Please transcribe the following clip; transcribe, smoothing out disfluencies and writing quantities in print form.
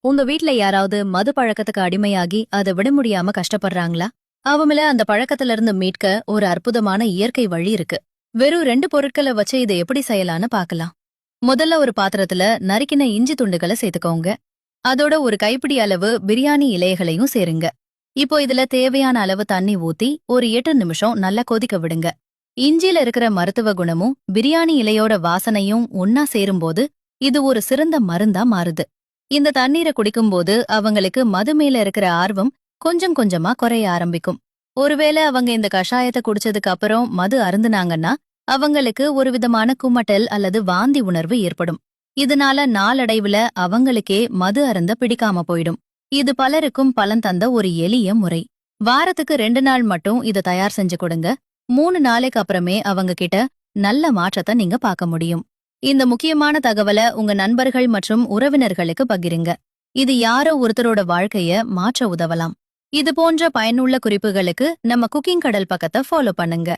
உங்க வீட்ல யாராவது மது பழக்கத்துக்கு அடிமையாகி அதை விட முடியாம கஷ்டப்படுறாங்களா? அவங்கள அந்த பழக்கத்துல இருந்து மீட்க ஒரு அற்புதமான இயற்கை வழி இருக்கு. வெறும் 2 பொருட்களை வச்சு இதை எப்படி செய்யலான்னு பார்க்கலாம். முதல்ல ஒரு பாத்திரத்துல நறுக்கின இஞ்சி துண்டுகளை சேர்த்துக்கோங்க. அதோட ஒரு கைப்பிடி அளவு பிரியாணி இலைகளையும் சேருங்க. இப்போ இதுல தேவையான அளவு தண்ணி ஊத்தி ஒரு 8 நிமிஷம் நல்லா கொதிக்க விடுங்க. இஞ்சில இருக்கிற மருத்துவ குணமும் பிரியாணி இலையோட வாசனையும் ஒன்னா சேரும்போது இது ஒரு சிறந்த மருந்தா மாறுது. இந்த தண்ணீரை குடிக்கும்போது அவங்களுக்கு மது மேல இருக்கிற ஆர்வம் கொஞ்சம் கொஞ்சமா குறைய ஆரம்பிக்கும். ஒருவேளை அவங்க இந்த கஷாயத்தை குடிச்சதுக்கு அப்புறம் மது அருந்துனாங்கன்னா அவங்களுக்கு ஒரு விதமான குமட்டல் அல்லது வாந்தி உணர்வு ஏற்படும். இதனால நாளடைவுல அவங்களுக்கே மது அருந்த பிடிக்காம போயிடும். இது பலருக்கும் பலன் தந்த ஒரு எளிய முறை. வாரத்துக்கு 2 நாள் மட்டும் இத தயார் செஞ்சு கொடுங்க. 3 நாளைக்கு அப்புறமே அவங்க கிட்ட நல்ல மாற்றத்தை நீங்க பார்க்க முடியும். இந்த முக்கியமான தகவலை உங்க நண்பர்கள் மற்றும் உறவினர்களுக்கு பகிருங்க. இது யாரோ ஒருத்தரோட வாழ்க்கைய மாற்ற உதவலாம். இது போன்ற பயனுள்ள குறிப்புகளுக்கு நம்ம குக்கிங் கடல் பக்கத்தை ஃபாலோ பண்ணுங்க.